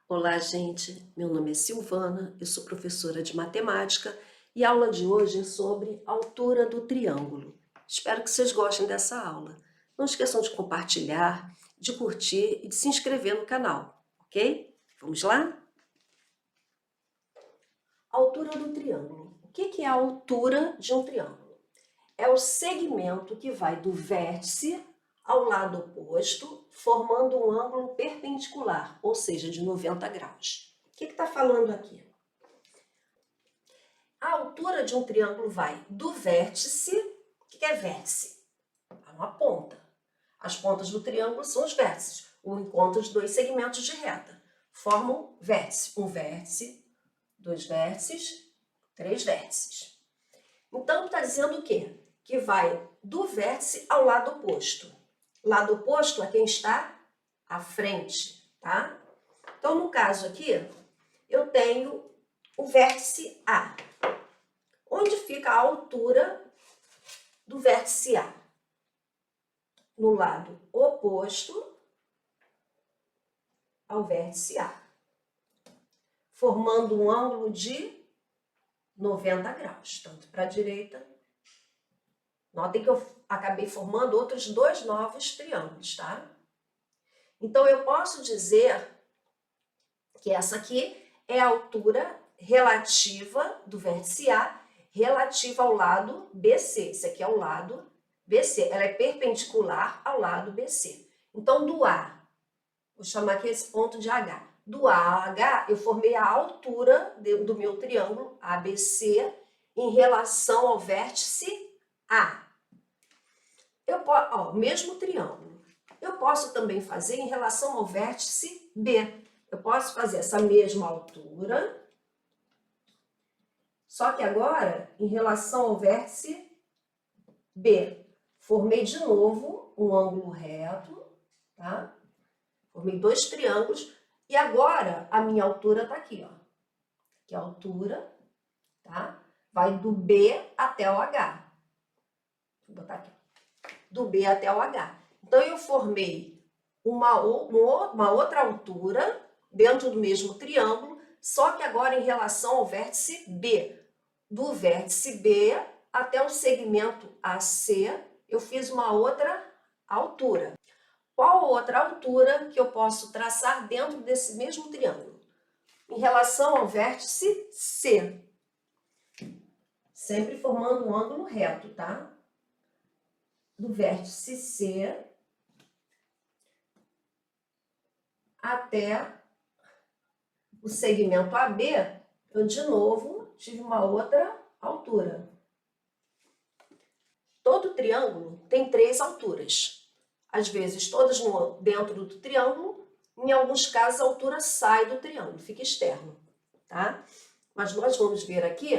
Olá, gente. Meu nome é Silvana, eu sou professora de matemática e a aula de hoje é sobre altura do triângulo. Espero que vocês gostem dessa aula. Não esqueçam de compartilhar, de curtir e de se inscrever no canal, ok? Vamos lá? Altura do triângulo. O que é a altura de um triângulo? É o segmento que vai do vértice ao lado oposto, formando um ângulo perpendicular, ou seja, de 90 graus. O que está falando aqui? A altura de um triângulo vai do vértice. O que é vértice? É uma ponta. As pontas do triângulo são os vértices, o encontro de dois segmentos de reta. Formam vértice. Um vértice, dois vértices, três vértices. Então, está dizendo o quê? Que vai do vértice ao lado oposto. Lado oposto a quem está à frente, tá? Então, no caso aqui, eu tenho o vértice A. Onde fica a altura do vértice A? No lado oposto ao vértice A, formando um ângulo de 90 graus, tanto para a direita. Notem que eu acabei formando outros dois novos triângulos, tá? Então, eu posso dizer que essa aqui é a altura relativa do vértice A, relativa ao lado BC. Esse aqui é o lado BC. Ela é perpendicular ao lado BC. Então, do A, vou chamar aqui esse ponto de H. Do A a H, eu formei a altura do meu triângulo ABC em relação ao vértice A. Mesmo triângulo. Eu posso também fazer em relação ao vértice B. Eu posso fazer essa mesma altura, só que agora em relação ao vértice B. Formei de novo um ângulo reto, tá? Formei dois triângulos e agora a minha altura está aqui, ó. Que é a altura, tá? Vai do B até o H. Vou botar aqui, do B até o H. Então, eu formei uma outra altura dentro do mesmo triângulo, só que agora em relação ao vértice B. Do vértice B até o segmento AC, eu fiz uma outra altura. Qual outra altura que eu posso traçar dentro desse mesmo triângulo? Em relação ao vértice C. Sempre formando um ângulo reto, tá? Do vértice C até o segmento AB, eu de novo tive uma outra altura. Todo triângulo tem três alturas. Às vezes, todas dentro do triângulo, em alguns casos, a altura sai do triângulo, fica externo, tá? Mas nós vamos ver aqui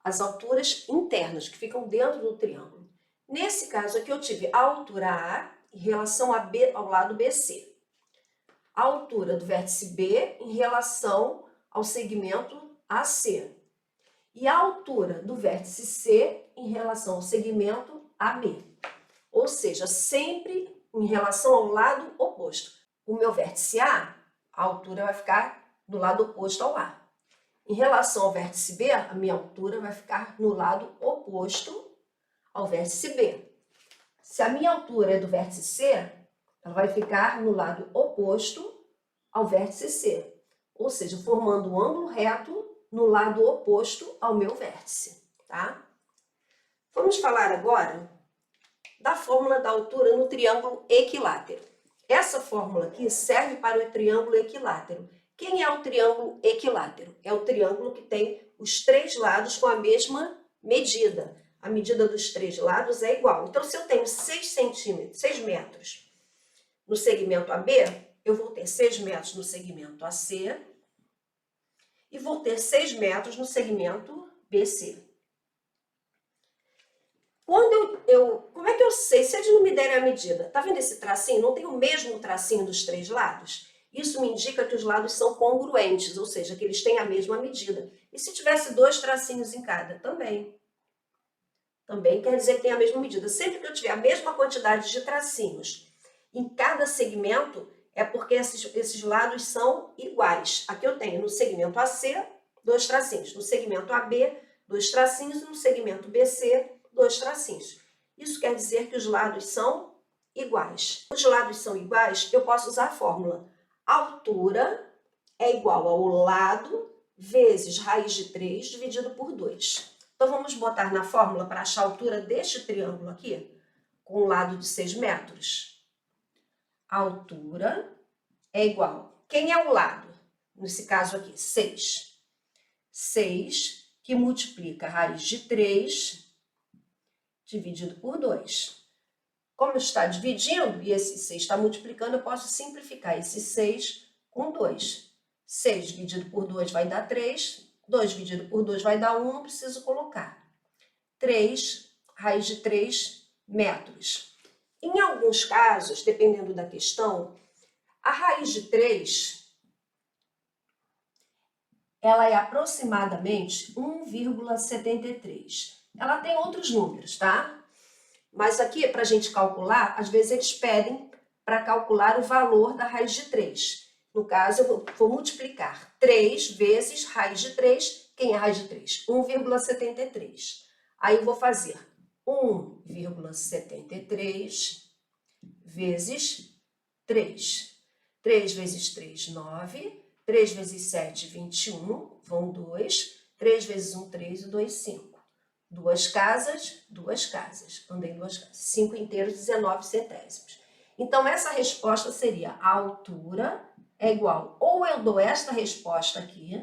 as alturas internas, que ficam dentro do triângulo. Nesse caso aqui, eu tive a altura A em relação ao lado BC. A altura do vértice B em relação ao segmento AC. E a altura do vértice C em relação ao segmento AB. Ou seja, sempre em relação ao lado oposto. O meu vértice A altura vai ficar do lado oposto ao A. Em relação ao vértice B, a minha altura vai ficar no lado oposto ao vértice B. Se a minha altura é do vértice C, ela vai ficar no lado oposto ao vértice C. Ou seja, formando um ângulo reto no lado oposto ao meu vértice, tá? Vamos falar agora da fórmula da altura no triângulo equilátero. Essa fórmula aqui serve para o triângulo equilátero. Quem é o triângulo equilátero? É o triângulo que tem os três lados com a mesma medida. A medida dos três lados é igual. Então, se eu tenho 6 metros no segmento AB, eu vou ter 6 metros no segmento AC e vou ter 6 metros no segmento BC. Como é que eu sei? Se eles não me derem a medida, tá vendo esse tracinho? Não tem o mesmo tracinho dos três lados? Isso me indica que os lados são congruentes, ou seja, que eles têm a mesma medida. E se tivesse dois tracinhos em cada? Também quer dizer que tem a mesma medida. Sempre que eu tiver a mesma quantidade de tracinhos em cada segmento, é porque esses lados são iguais. Aqui eu tenho no segmento AC, 2 tracinhos. No segmento AB, 2 tracinhos. E no segmento BC, 2 tracinhos. Isso quer dizer que os lados são iguais. Os lados são iguais, eu posso usar a fórmula. A altura é igual ao lado vezes raiz de 3 dividido por 2. Então, vamos botar na fórmula para achar a altura deste triângulo aqui, com um lado de 6 metros. A altura é igual. Quem é o lado? Nesse caso aqui, 6. 6 que multiplica raiz de 3 dividido por 2. Como está dividindo e esse 6 está multiplicando, eu posso simplificar esse 6 com 2. 6 dividido por 2 vai dar 3. 2 dividido por 2 vai dar 1, não preciso colocar. 3, raiz de 3 metros. Em alguns casos, dependendo da questão, a raiz de 3, ela é aproximadamente 1,73. Ela tem outros números, tá? Mas aqui, para a gente calcular, às vezes eles pedem para calcular o valor da raiz de 3. No caso, eu vou multiplicar 3 vezes raiz de 3. Quem é raiz de 3? 1,73. Aí eu vou fazer 1,73 vezes 3. 3 vezes 3, 9. 3 vezes 7, 21. Vão 2. 3 vezes 1, 3 e 2, 5. 2 casas, 2 casas. Andei 2 casas. 5 inteiros, 19 centésimos. Então, essa resposta seria a altura é igual. Ou eu dou esta resposta aqui,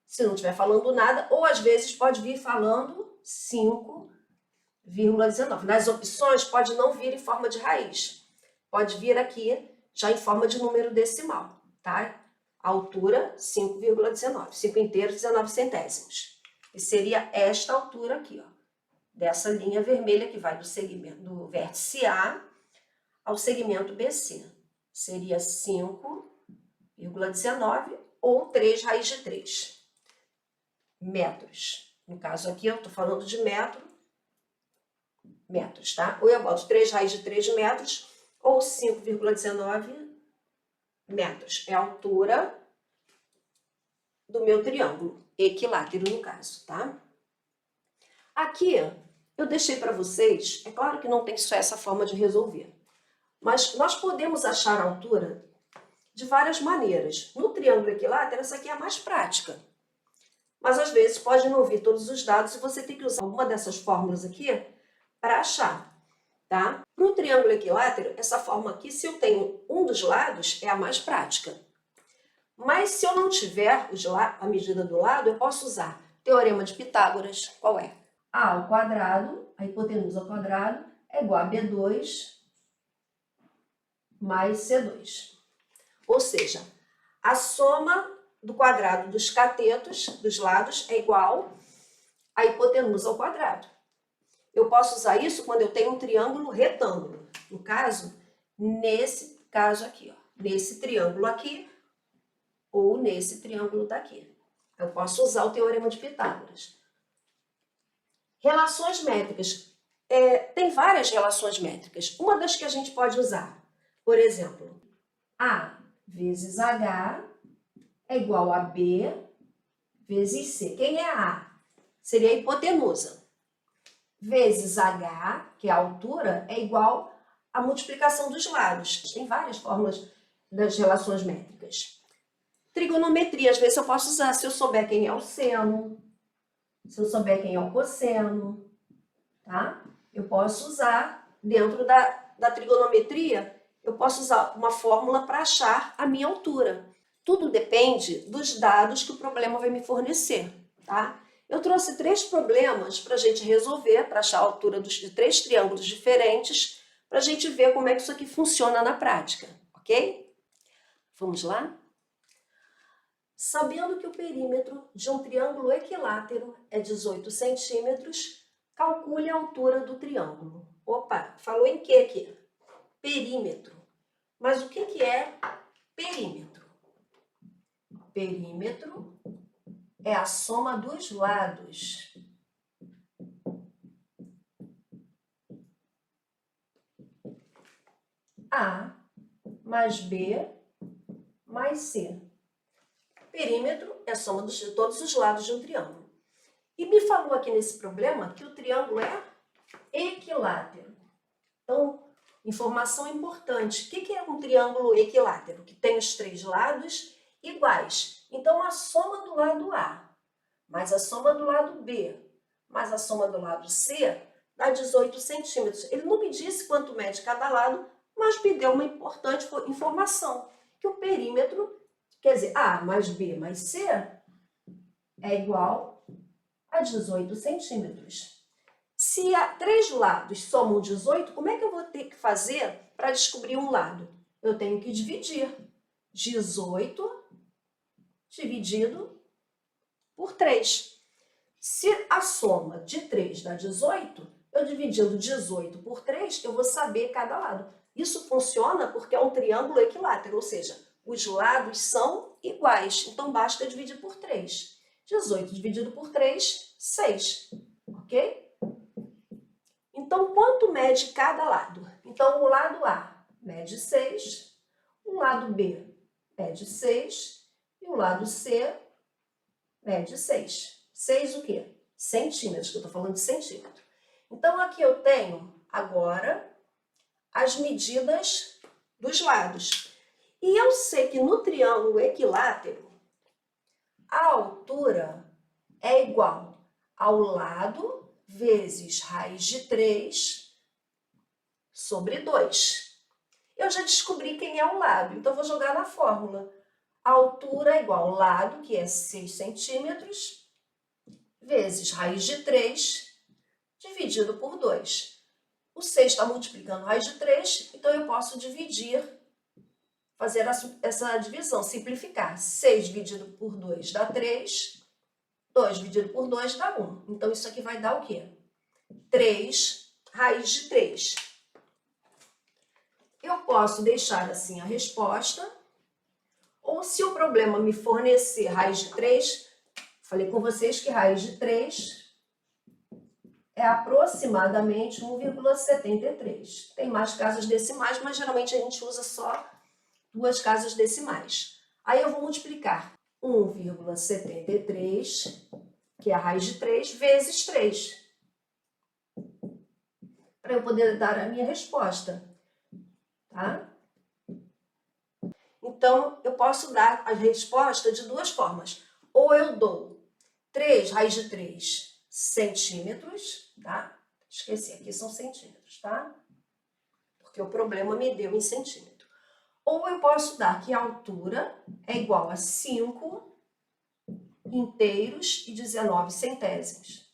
se não estiver falando nada, ou às vezes pode vir falando 5,19. Nas opções, pode não vir em forma de raiz. Pode vir aqui já em forma de número decimal, tá? Altura, 5,19. 5 inteiros, 19 centésimos. E seria esta altura aqui, ó, dessa linha vermelha que vai do segmento do vértice A ao segmento BC. Seria 5,19 ou 3 raiz de 3 metros. No caso aqui, eu estou falando de metros, tá? Ou eu boto 3 raiz de 3 metros ou 5,19 metros. É a altura do meu triângulo equilátero, no caso, tá? Aqui, eu deixei para vocês, é claro que não tem só essa forma de resolver, mas nós podemos achar a altura de várias maneiras. No triângulo equilátero, essa aqui é a mais prática. Mas, às vezes, pode não vir todos os dados e você tem que usar alguma dessas fórmulas aqui para achar, tá? Para o triângulo equilátero, essa forma aqui, se eu tenho um dos lados, é a mais prática. Mas se eu não tiver a medida do lado, eu posso usar teorema de Pitágoras. Qual é? A ao quadrado, a hipotenusa ao quadrado, é igual a B2 mais C2. Ou seja, a soma do quadrado dos catetos, dos lados, é igual à hipotenusa ao quadrado. Eu posso usar isso quando eu tenho um triângulo retângulo. No caso, nesse caso aqui, ó, nesse triângulo aqui, ou nesse triângulo daqui. Eu posso usar o teorema de Pitágoras. Relações métricas. Tem várias relações métricas. Uma das que a gente pode usar, por exemplo, A vezes H é igual a B vezes C. Quem é A? Seria a hipotenusa. Vezes H, que é a altura, é igual à multiplicação dos lados. Tem várias fórmulas das relações métricas. Trigonometria, às vezes eu posso usar se eu souber quem é o seno, se eu souber quem é o cosseno, tá? Eu posso usar, dentro da trigonometria, eu posso usar uma fórmula para achar a minha altura. Tudo depende dos dados que o problema vai me fornecer, tá? Eu trouxe 3 problemas para a gente resolver, para achar a altura de 3 triângulos diferentes, para a gente ver como é que isso aqui funciona na prática, ok? Vamos lá? Sabendo que o perímetro de um triângulo equilátero é 18 centímetros, calcule a altura do triângulo. Opa, falou em que aqui? Perímetro. Mas o que é perímetro? Perímetro é a soma dos lados. A mais B mais C. Perímetro é a soma de todos os lados de um triângulo. E me falou aqui nesse problema que o triângulo é equilátero. Então, informação importante. O que é um triângulo equilátero? Que tem os três lados iguais. Então, a soma do lado A, mais a soma do lado B, mais a soma do lado C, dá 18 centímetros. Ele não me disse quanto mede cada lado, mas me deu uma importante informação, que o perímetro, quer dizer, A mais B mais C é igual a 18 centímetros. Se três lados somam 18, como é que eu vou ter que fazer para descobrir um lado? Eu tenho que dividir 18 dividido por 3. Se a soma de 3 dá 18, eu dividindo 18 por 3, eu vou saber cada lado. Isso funciona porque é um triângulo equilátero, ou seja, os lados são iguais, então basta dividir por 3. 18 dividido por 3, 6, ok? Então, quanto mede cada lado? Então, o lado A mede 6, o lado B mede 6 e o lado C mede 6. 6 o quê? Centímetros, que eu estou falando de centímetro. Então, aqui eu tenho agora as medidas dos lados. E eu sei que no triângulo equilátero, a altura é igual ao lado vezes raiz de 3 sobre 2. Eu já descobri quem é o lado, então vou jogar na fórmula. A altura é igual ao lado, que é 6 centímetros, vezes raiz de 3, dividido por 2. O 6 está multiplicando raiz de 3, então eu posso dividir, fazer essa divisão, simplificar. 6 dividido por 2 dá 3, 2 dividido por 2 dá 1. Então, isso aqui vai dar o quê? 3 raiz de 3. Eu posso deixar assim a resposta, ou se o problema me fornecer raiz de 3, falei com vocês que raiz de 3 é aproximadamente 1,73. Tem mais casas decimais, mas geralmente a gente usa só 2 casas decimais. Aí eu vou multiplicar 1,73, que é a raiz de 3, vezes 3, para eu poder dar a minha resposta, tá? Então, eu posso dar a resposta de duas formas. Ou eu dou 3 raiz de 3 centímetros, tá? Esqueci, aqui são centímetros, tá? Porque o problema me deu em centímetro. Ou eu posso dar que a altura é igual a 5 inteiros e 19 centésimos,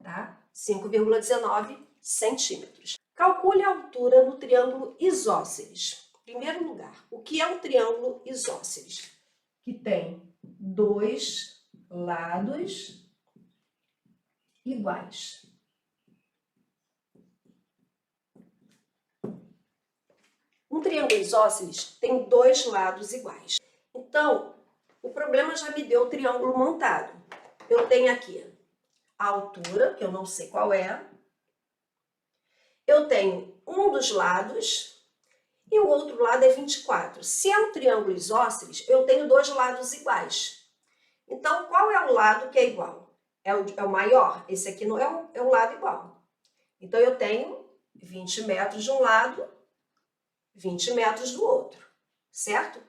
tá? 5,19 centímetros. Calcule a altura no triângulo isósceles. Em primeiro lugar, o que é um triângulo isósceles? Que tem dois lados iguais. Um triângulo isósceles tem dois lados iguais. Então, o problema já me deu o triângulo montado. Eu tenho aqui a altura, que eu não sei qual é. Eu tenho um dos lados e o outro lado é 24. Se é um triângulo isósceles, eu tenho dois lados iguais. Então, qual é o lado que é igual? É o maior? Esse aqui não é o lado igual. Então, eu tenho 20 metros de um lado, 20 metros do outro, certo?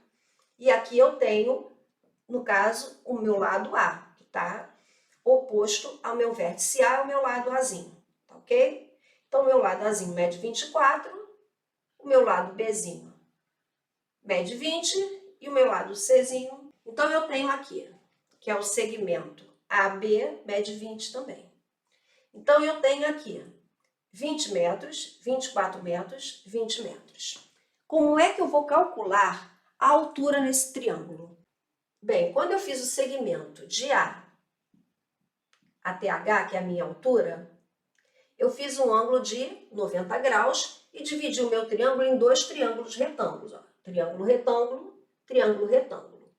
E aqui eu tenho, no caso, o meu lado A, que está oposto ao meu vértice A, ao meu lado Azinho, tá ok? Então, o meu lado Azinho mede 24, o meu lado Bzinho mede 20 e o meu lado Czinho. Então, eu tenho aqui, que é o segmento AB, mede 20 também. Então, eu tenho aqui 20 metros, 24 metros, 20 metros. Como é que eu vou calcular a altura nesse triângulo? Bem, quando eu fiz o segmento de A até H, que é a minha altura, eu fiz um ângulo de 90 graus e dividi o meu triângulo em dois triângulos retângulos. Ó. Triângulo, retângulo, triângulo, retângulo.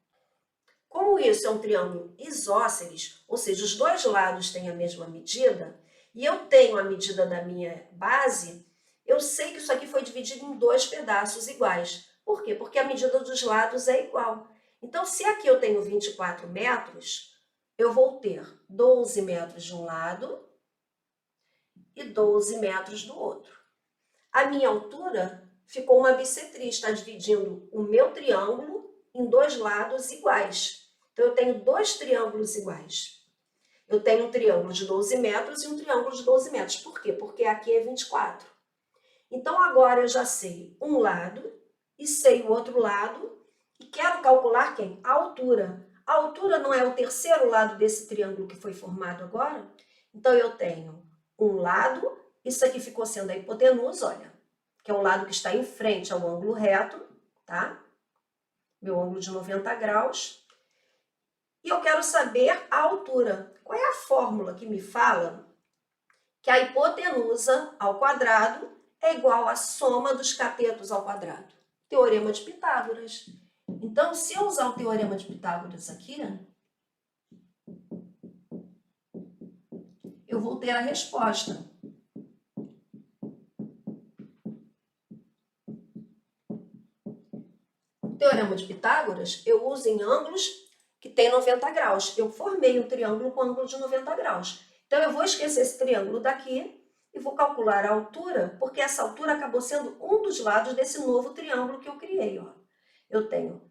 Como isso é um triângulo isósceles, ou seja, os dois lados têm a mesma medida, e eu tenho a medida da minha base, eu sei que isso aqui foi dividido em dois pedaços iguais. Por quê? Porque a medida dos lados é igual. Então, se aqui eu tenho 24 metros, eu vou ter 12 metros de um lado e 12 metros do outro. A minha altura ficou uma bissetriz, está dividindo o meu triângulo em dois lados iguais. Então, eu tenho dois triângulos iguais. Eu tenho um triângulo de 12 metros e um triângulo de 12 metros. Por quê? Porque aqui é 24. Então, agora eu já sei um lado e sei o outro lado e quero calcular quem? A altura. A altura não é o terceiro lado desse triângulo que foi formado agora? Então, eu tenho um lado, isso aqui ficou sendo a hipotenusa, olha, que é o lado que está em frente ao ângulo reto, tá? Meu ângulo de 90 graus. E eu quero saber a altura. Qual é a fórmula que me fala que a hipotenusa ao quadrado é igual à soma dos catetos ao quadrado? Teorema de Pitágoras. Então, se eu usar o Teorema de Pitágoras aqui, eu vou ter a resposta. O Teorema de Pitágoras eu uso em ângulos que tem 90 graus. Eu formei um triângulo com ângulo de 90 graus. Então, eu vou esquecer esse triângulo daqui e vou calcular a altura, porque essa altura acabou sendo um dos lados desse novo triângulo que eu criei. Ó. Eu tenho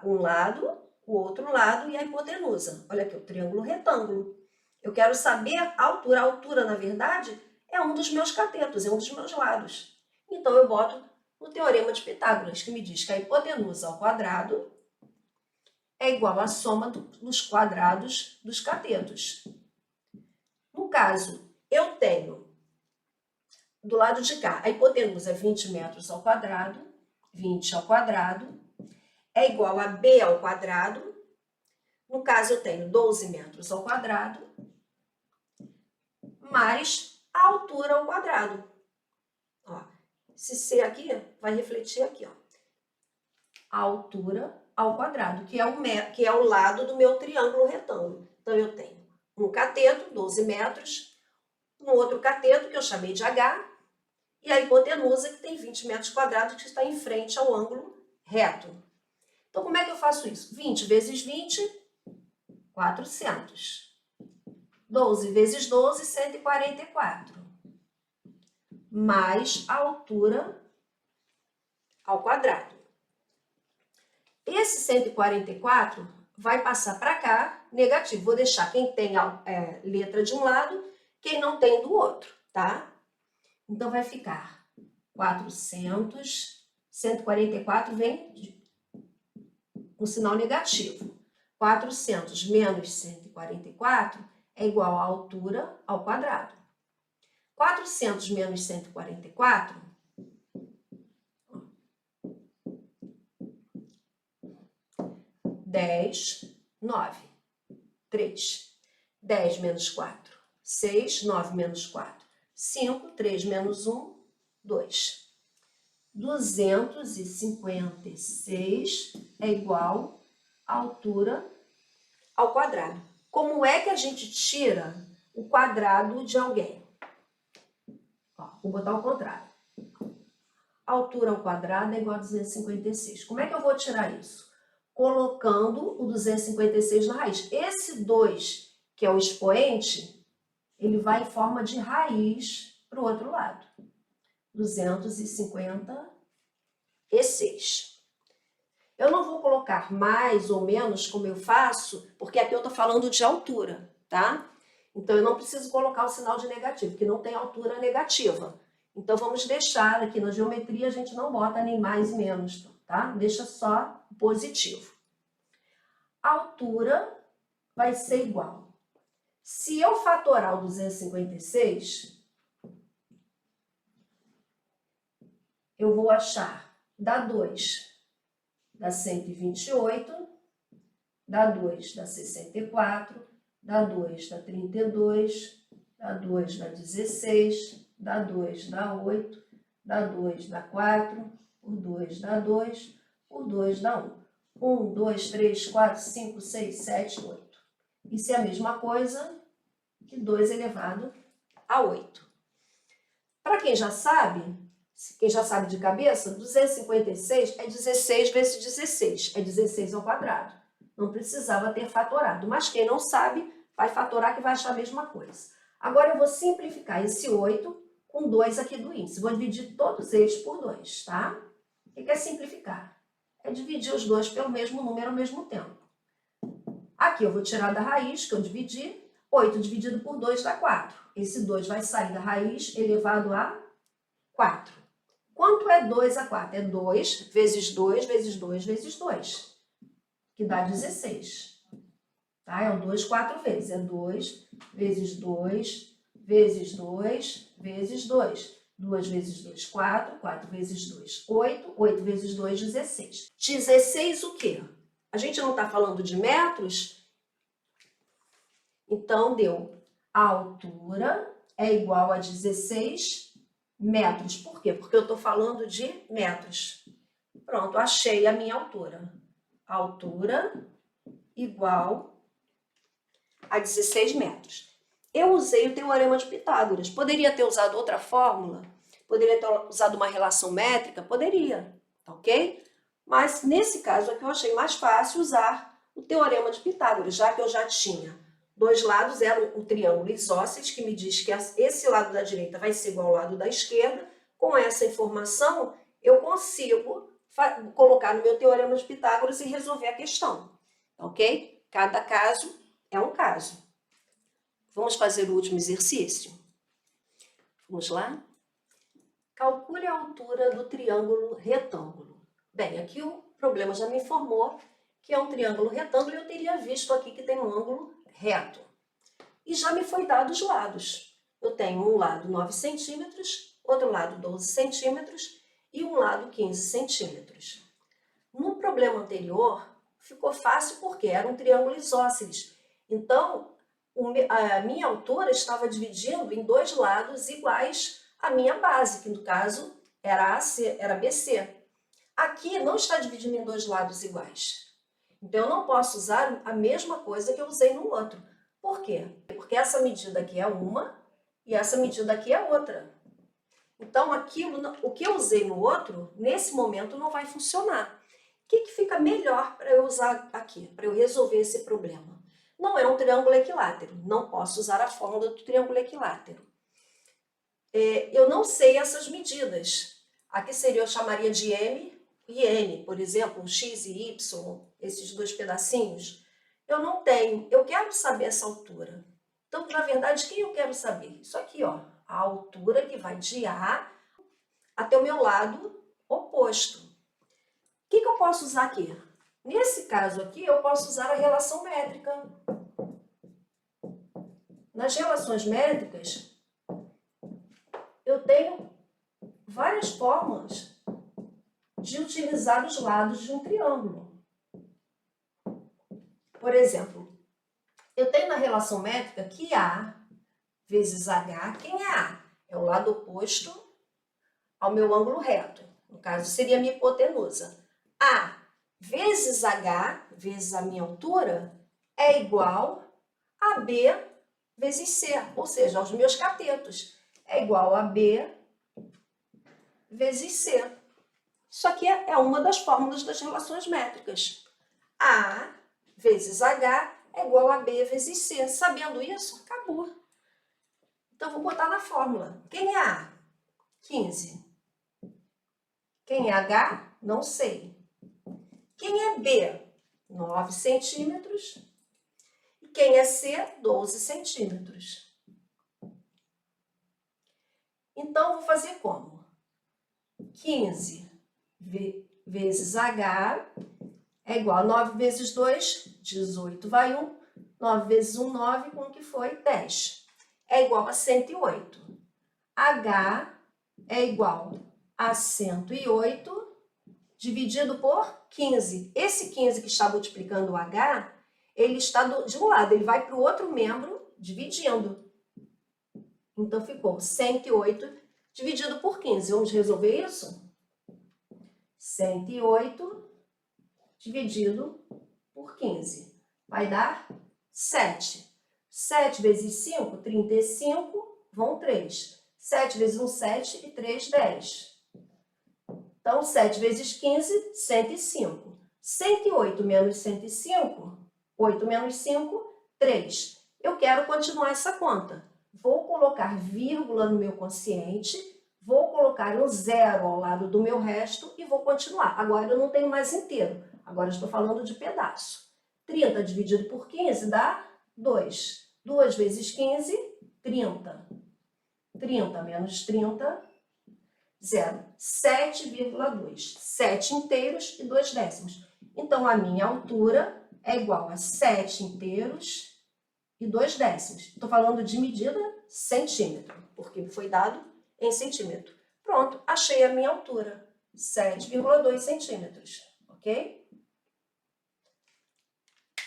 um lado, o outro lado e a hipotenusa. Olha aqui, o triângulo retângulo. Eu quero saber a altura. A altura, na verdade, é um dos meus catetos, é um dos meus lados. Então, eu boto no Teorema de Pitágoras, que me diz que a hipotenusa ao quadrado é igual à soma dos quadrados dos catetos. No caso, eu tenho do lado de cá, a hipotenusa é 20 metros ao quadrado, 20 ao quadrado, é igual a b ao quadrado. No caso, eu tenho 12 metros ao quadrado, mais a altura ao quadrado. Ó, esse c aqui vai refletir aqui, ó. A altura ao quadrado, que é o lado do meu triângulo retângulo. Então, eu tenho um cateto, 12 metros, um outro cateto, que eu chamei de H, e a hipotenusa, que tem 20 metros quadrados, que está em frente ao ângulo reto. Então, como é que eu faço isso? 20 vezes 20, 400. 12 vezes 12, 144. Mais a altura ao quadrado. Esse 144 vai passar para cá, negativo. Vou deixar quem tem a letra de um lado, quem não tem do outro, tá? Então, vai ficar 400, 144 vem com sinal negativo. 400 menos 144 é igual à altura ao quadrado. 400 menos 144... 10, 9, 3. 10 menos 4, 6. 9 menos 4, 5. 3 menos 1, 2. 256 é igual à altura ao quadrado. Como é que a gente tira o quadrado de alguém? Ó, vou botar ao contrário. A altura ao quadrado é igual a 256. Como é que eu vou tirar isso? Colocando o 256 na raiz. Esse 2, que é o expoente, ele vai em forma de raiz para o outro lado. 256. Eu não vou colocar mais ou menos como eu faço, porque aqui eu estou falando de altura, tá? Então, eu não preciso colocar o sinal de negativo, porque não tem altura negativa. Então, vamos deixar aqui na geometria, a gente não bota nem mais e menos, tá? Deixa só positivo. A altura vai ser igual. Se eu fatorar o 256, eu vou achar, dá 2, dá 128, dá 2, dá 64, dá 2, dá 32, dá 2, dá 16, dá 2, dá 8, dá 2, dá 4, por 2 dá 2, por 2 dá 1. 1, 2, 3, 4, 5, 6, 7, 8. Isso é a mesma coisa que 2 elevado a 8. Para quem já sabe, quem já sabe de cabeça, 256 é 16 vezes 16, é 16 ao quadrado. Não precisava ter fatorado, mas quem não sabe, vai fatorar que vai achar a mesma coisa. Agora eu vou simplificar esse 8 com 2 aqui do índice. Vou dividir todos eles por 2, tá? O que é simplificar? É dividir os dois pelo mesmo número ao mesmo tempo. Aqui eu vou tirar da raiz, que eu dividi. 8 dividido por 2 dá 4. Esse 2 vai sair da raiz elevado a 4. Quanto é 2 a 4? É 2 vezes 2 vezes 2 vezes 2, que dá 16. Tá? É o 2 4 vezes. É 2 vezes 2 vezes 2 vezes 2. 2 vezes 2, 4. 4 vezes 2, 8. 8 vezes 2, 16. 16 o quê? A gente não está falando de metros? Então, deu a altura é igual a 16 metros. Por quê? Porque eu estou falando de metros. Pronto, achei a minha altura. Altura igual a 16 metros. Eu usei o teorema de Pitágoras. Poderia ter usado outra fórmula? Poderia ter usado uma relação métrica? Poderia, ok? Mas, nesse caso aqui, eu achei mais fácil usar o teorema de Pitágoras, já que eu já tinha dois lados, era um triângulo isósceles, que me diz que esse lado da direita vai ser igual ao lado da esquerda. Com essa informação, eu consigo colocar no meu teorema de Pitágoras e resolver a questão, ok? Cada caso é um caso. Vamos fazer o último exercício? Vamos lá? Calcule a altura do triângulo retângulo. Bem, aqui o problema já me informou que é um triângulo retângulo e eu teria visto aqui que tem um ângulo reto. E já me foi dado os lados. Eu tenho um lado 9 centímetros, outro lado 12 centímetros e um lado 15 centímetros. No problema anterior, ficou fácil porque era um triângulo isósceles. Então, a minha altura estava dividindo em dois lados iguais à minha base, que no caso era AC, era BC. Aqui não está dividindo em dois lados iguais. Então, eu não posso usar a mesma coisa que eu usei no outro. Por quê? Porque essa medida aqui é uma e essa medida aqui é outra. Então, o que eu usei no outro, nesse momento, não vai funcionar. O que fica melhor para eu usar aqui, para eu resolver esse problema? Não é um triângulo equilátero. Não posso usar a fórmula do triângulo equilátero. Eu não sei essas medidas. Aqui eu chamaria de M e N, por exemplo, X e Y, esses dois pedacinhos. Eu não tenho, eu quero saber essa altura. Então, na verdade, quem eu quero saber? Isso aqui, ó, a altura que vai de A até o meu lado oposto. O que eu posso usar aqui? Nesse caso aqui, eu posso usar a relação métrica. Nas relações métricas, eu tenho várias formas de utilizar os lados de um triângulo. Por exemplo, eu tenho na relação métrica que A vezes H, quem é A? É o lado oposto ao meu ângulo reto. No caso, seria a minha hipotenusa. A vezes H, vezes a minha altura, é igual a B vezes C, ou seja, aos meus catetos. É igual a B vezes C. Isso aqui é uma das fórmulas das relações métricas. A vezes H é igual a B vezes C. Sabendo isso, acabou. Então, vou botar na fórmula. Quem é A? 15. Quem é H? Não sei. Quem é B? 9 centímetros. E quem é C? 12 centímetros. Então, vou fazer como? 15 vezes H é igual a 9 vezes 2, 18 vai 1. 9 vezes 1, 9, com que foi? 10. É igual a 108. H é igual a 108 dividido por 15. Esse 15 que está multiplicando o H, ele está de um lado, ele vai para o outro membro dividindo. Então, ficou 108 dividido por 15. Vamos resolver isso? 108 dividido por 15. Vai dar 7. 7 vezes 5, 35, vão 3. 7 vezes 1, 7 e 3, 10. Então, 7 vezes 15, 105. 108 menos 105, 8 menos 5, 3. Eu quero continuar essa conta. Vou colocar vírgula no meu quociente, vou colocar um zero ao lado do meu resto e vou continuar. Agora eu não tenho mais inteiro, agora eu estou falando de pedaço. 30 dividido por 15 dá 2. 2 vezes 15, 30. 30 menos 30, 0. 7,2. 7 inteiros e 2 décimos. Então, a minha altura é igual a 7 inteiros e 2 décimos. Estou falando de medida centímetro, porque foi dado em centímetro. Pronto, achei a minha altura. 7,2 centímetros, ok?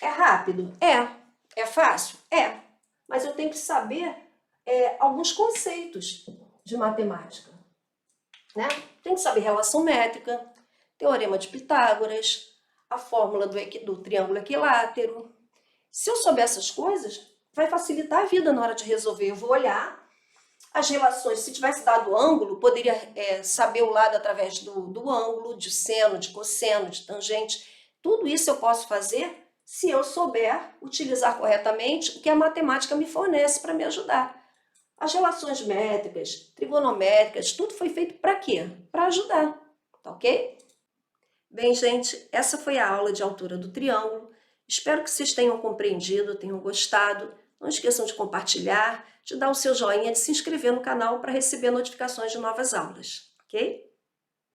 É rápido? É. É fácil? É. Mas eu tenho que saber alguns conceitos de matemática, né? Tem que saber relação métrica, teorema de Pitágoras, a fórmula do triângulo equilátero. Se eu souber essas coisas, vai facilitar a vida na hora de resolver. Eu vou olhar as relações. Se tivesse dado ângulo, poderia saber o lado através do ângulo, de seno, de cosseno, de tangente. Tudo isso eu posso fazer se eu souber utilizar corretamente o que a matemática me fornece para me ajudar. As relações métricas, trigonométricas, tudo foi feito para quê? Para ajudar, tá ok? Bem, gente, essa foi a aula de altura do triângulo. Espero que vocês tenham compreendido, tenham gostado. Não esqueçam de compartilhar, de dar o seu joinha, de se inscrever no canal para receber notificações de novas aulas, ok?